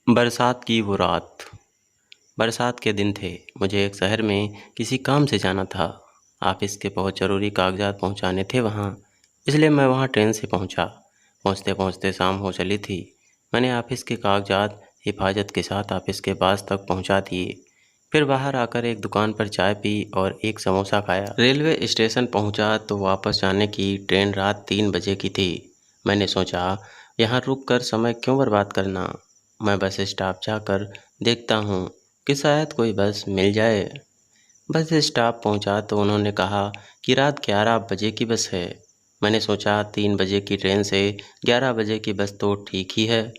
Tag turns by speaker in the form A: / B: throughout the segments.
A: बरसात की वो रात। बरसात के दिन थे। मुझे एक शहर में किसी काम से जाना था। ऑफिस के बहुत ज़रूरी कागजात पहुंचाने थे वहां, इसलिए मैं वहां ट्रेन से पहुंचा। पहुंचते पहुंचते शाम हो चली थी। मैंने ऑफिस के कागजात हिफाजत के साथ ऑफिस के पास तक पहुंचा दिए। फिर बाहर आकर एक दुकान पर चाय पी और एक समोसा खाया। रेलवे स्टेशन पहुंचा तो वापस जाने की ट्रेन रात 3 बजे की थी। मैंने सोचा, यहाँ रुक कर समय क्यों बर्बाद करना। मैं बस स्टॉप जाकर देखता हूँ कि शायद कोई बस मिल जाए। बस स्टॉप पहुँचा तो उन्होंने कहा कि रात 11 बजे की बस है। मैंने सोचा 3 बजे की ट्रेन से 11 बजे की बस तो ठीक ही है।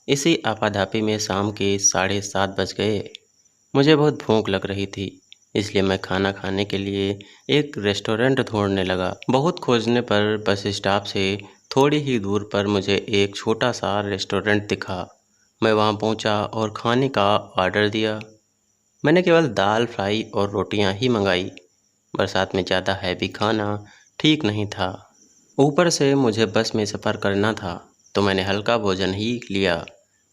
A: इसी आपाधापी में शाम के 7:30 बज गए। मुझे बहुत भूख लग रही थी, इसलिए मैं खाना खाने के लिए एक रेस्टोरेंट ढूंढने लगा। बहुत खोजने पर बस स्टॉप से थोड़ी ही दूर पर मुझे एक छोटा सा रेस्टोरेंट दिखा। मैं वहां पहुंचा और खाने का ऑर्डर दिया। मैंने केवल दाल फ्राई और रोटियां ही मंगाई। बरसात में ज़्यादा हैवी खाना ठीक नहीं था। ऊपर से मुझे बस में सफ़र करना था, तो मैंने हल्का भोजन ही लिया।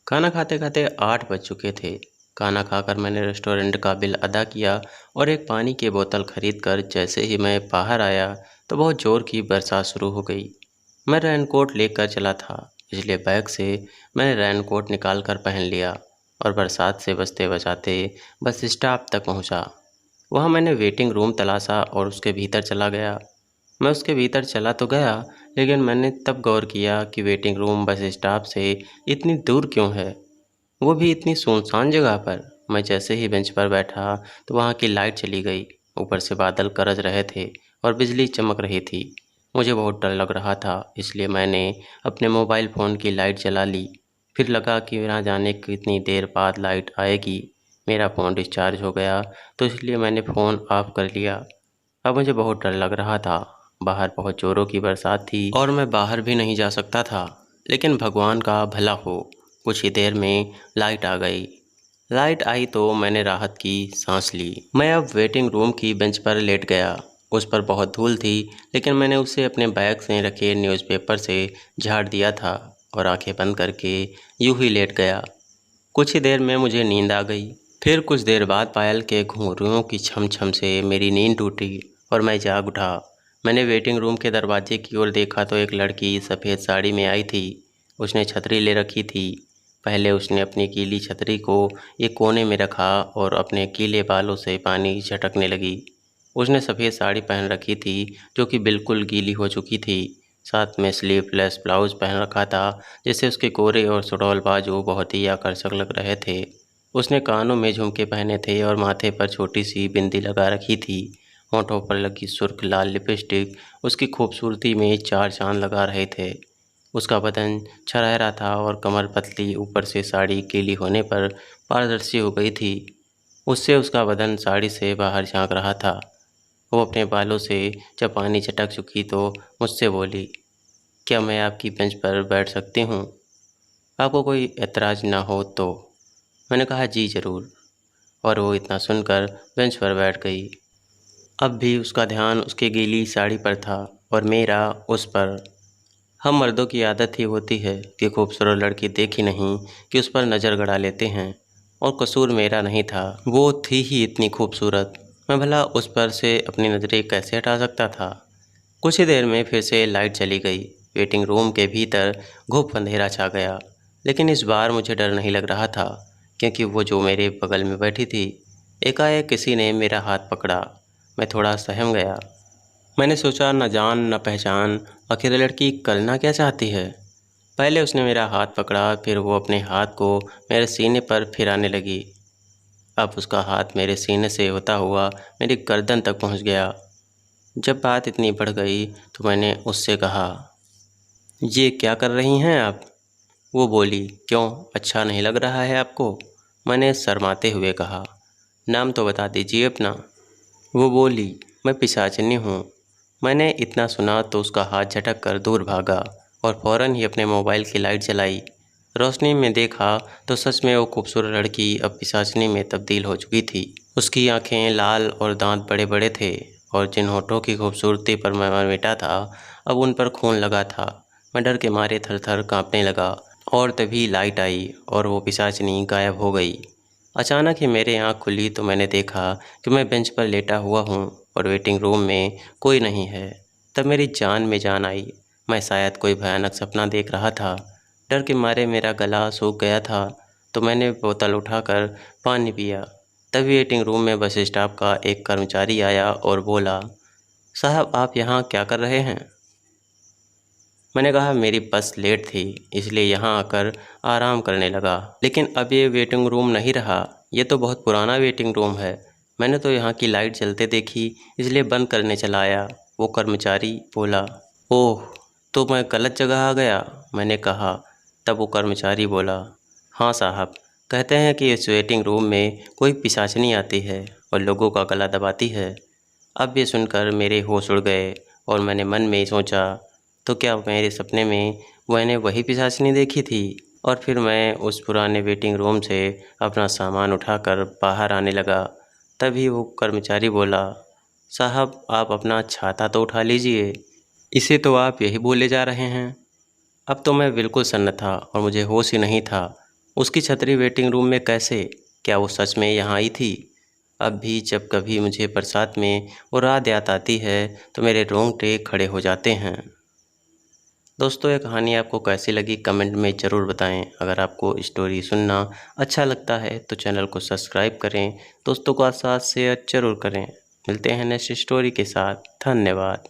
A: खाना खाते खाते 8 बज चुके थे। खाना खाकर मैंने रेस्टोरेंट का बिल अदा किया और एक पानी की बोतल खरीद कर जैसे ही मैं बाहर आया तो बहुत ज़ोर की बरसात शुरू हो गई। मैं रेनकोट लेकर चला था, इसलिए बैग से मैंने रेनकोट निकाल कर पहन लिया और बरसात से बचते बचाते बस स्टॉप तक पहुंचा। वहां मैंने वेटिंग रूम तलाशा और उसके भीतर चला गया। मैं उसके भीतर चला तो गया, लेकिन मैंने तब गौर किया कि वेटिंग रूम बस स्टॉप से इतनी दूर क्यों है, वो भी इतनी सुनसान जगह पर। मैं जैसे ही बेंच पर बैठा तो वहाँ की लाइट चली गई। ऊपर से बादल गरज रहे थे और बिजली चमक रही थी। मुझे बहुत डर लग रहा था, इसलिए मैंने अपने मोबाइल फ़ोन की लाइट जला ली। फिर लगा कि ना जाने कितनी देर बाद लाइट आएगी। मेरा फ़ोन डिस्चार्ज हो गया, तो इसलिए मैंने फ़ोन ऑफ कर लिया। अब मुझे बहुत डर लग रहा था। बाहर बहुत ज़ोरों की बरसात थी और मैं बाहर भी नहीं जा सकता था। लेकिन भगवान का भला हो, कुछ ही देर में लाइट आ गई। लाइट आई तो मैंने राहत की सांस ली। मैं अब वेटिंग रूम की बेंच पर लेट गया। उस पर बहुत धूल थी, लेकिन मैंने उसे अपने बैग से रखे न्यूज़पेपर से झाड़ दिया था और आंखें बंद करके यूं ही लेट गया। कुछ ही देर में मुझे नींद आ गई। फिर कुछ देर बाद पायल के घुंघरुओं की छम छम से मेरी नींद टूटी और मैं जाग उठा। मैंने वेटिंग रूम के दरवाजे की ओर देखा तो एक लड़की सफ़ेद साड़ी में आई थी। उसने छतरी ले रखी थी। पहले उसने अपनी गीली छतरी को एक कोने में रखा और अपने गीले बालों से पानी झटकने लगी। उसने सफ़ेद साड़ी पहन रखी थी, जो कि बिल्कुल गीली हो चुकी थी। साथ में स्लीवलेस ब्लाउज पहन रखा था, जिससे उसके गोरे और सुडौल बाजू बहुत ही आकर्षक लग रहे थे। उसने कानों में झुमके पहने थे और माथे पर छोटी सी बिंदी लगा रखी थी। होठों पर लगी सुर्ख लाल लिपस्टिक उसकी खूबसूरती में चार चांद लगा रहे थे। उसका बदन छरहरा था और कमर पतली, ऊपर से साड़ी गीली होने पर पारदर्शी हो गई थी। उससे उसका बदन साड़ी से बाहर झांक रहा था। वो अपने बालों से जब पानी झटक चुकी तो मुझसे बोली, क्या मैं आपकी बेंच पर बैठ सकती हूँ? आपको कोई एतराज़ ना हो तो। मैंने कहा, जी ज़रूर। और वो इतना सुनकर बेंच पर बैठ गई। अब भी उसका ध्यान उसकी गीली साड़ी पर था और मेरा उस पर। हम मर्दों की आदत ही होती है कि खूबसूरत लड़की देखी नहीं कि उस पर नज़र गड़ा लेते हैं, और कसूर मेरा नहीं था। वो थी ही इतनी खूबसूरत, मैं भला उस पर से अपनी नज़रें कैसे हटा सकता था। कुछ ही देर में फिर से लाइट चली गई। वेटिंग रूम के भीतर घुप अंधेरा छा गया, लेकिन इस बार मुझे डर नहीं लग रहा था, क्योंकि वो जो मेरे बगल में बैठी थी। एकाएक किसी ने मेरा हाथ पकड़ा। मैं थोड़ा सहम गया। मैंने सोचा, न जान न पहचान, आखिर ये लड़की करना क्या चाहती है। पहले उसने मेरा हाथ पकड़ा, फिर वो अपने हाथ को मेरे सीने पर फिराने लगी। अब उसका हाथ मेरे सीने से होता हुआ मेरी गर्दन तक पहुंच गया। जब बात इतनी बढ़ गई तो मैंने उससे कहा, ये क्या कर रही हैं आप? वो बोली, क्यों, अच्छा नहीं लग रहा है आपको? मैंने शर्माते हुए कहा, नाम तो बता दीजिए अपना। वो बोली, मैं पिशाचिनी हूँ। मैंने इतना सुना तो उसका हाथ झटक कर दूर भागा और फ़ौरन ही अपने मोबाइल की लाइट जलाई। रोशनी में देखा तो सच में वो खूबसूरत लड़की अब पिशाचिनी में तब्दील हो चुकी थी। उसकी आंखें लाल और दांत बड़े बड़े थे, और जिन होठों की खूबसूरती पर मैं मिटा था, अब उन पर खून लगा था। मैं डर के मारे थर थर काँपने लगा और तभी लाइट आई और वो पिशाचिनी गायब हो गई। अचानक ही मेरी आँख खुली तो मैंने देखा कि मैं बेंच पर लेटा हुआ हूँ और वेटिंग रूम में कोई नहीं है। तब मेरी जान में जान आई। मैं शायद कोई भयानक सपना देख रहा था। डर के मारे मेरा गला सूख गया था तो मैंने बोतल उठाकर पानी पिया। तभी वेटिंग रूम में बस स्टॉप का एक कर्मचारी आया और बोला, साहब आप यहाँ क्या कर रहे हैं? मैंने कहा मेरी बस लेट थी इसलिए यहाँ आकर आराम करने लगा। लेकिन अब ये वेटिंग रूम नहीं रहा, ये तो बहुत पुराना वेटिंग रूम है। मैंने तो यहाँ की लाइट जलते देखी इसलिए बंद करने चला आया। वो कर्मचारी बोला। ओह, तो मैं गलत जगह आ गया, मैंने कहा। तब वो कर्मचारी बोला, हाँ साहब, कहते हैं कि इस वेटिंग रूम में कोई पिशाचनी आती है और लोगों का गला दबाती है। अब ये सुनकर मेरे होश उड़ गए और मैंने मन में सोचा, तो क्या मेरे सपने में मैंने वही पिशाचिनी देखी थी? और फिर मैं उस पुराने वेटिंग रूम से अपना सामान उठाकर बाहर आने लगा। तभी वो कर्मचारी बोला, साहब आप अपना छाता तो उठा लीजिए, इसे तो आप यही बोले जा रहे हैं। अब तो मैं बिल्कुल सन्न था और मुझे होश ही नहीं था। उसकी छतरी वेटिंग रूम में कैसे? क्या वो सच में यहाँ आई थी? अब भी जब कभी मुझे बरसात में वो रात याद आती है तो मेरे रोंगटे खड़े हो जाते हैं। दोस्तों ये कहानी आपको कैसी लगी कमेंट में ज़रूर बताएं। अगर आपको स्टोरी सुनना अच्छा लगता है तो चैनल को सब्सक्राइब करें, दोस्तों को साथ शेयर ज़रूर करें। मिलते हैं नेक्स्ट स्टोरी के साथ। धन्यवाद।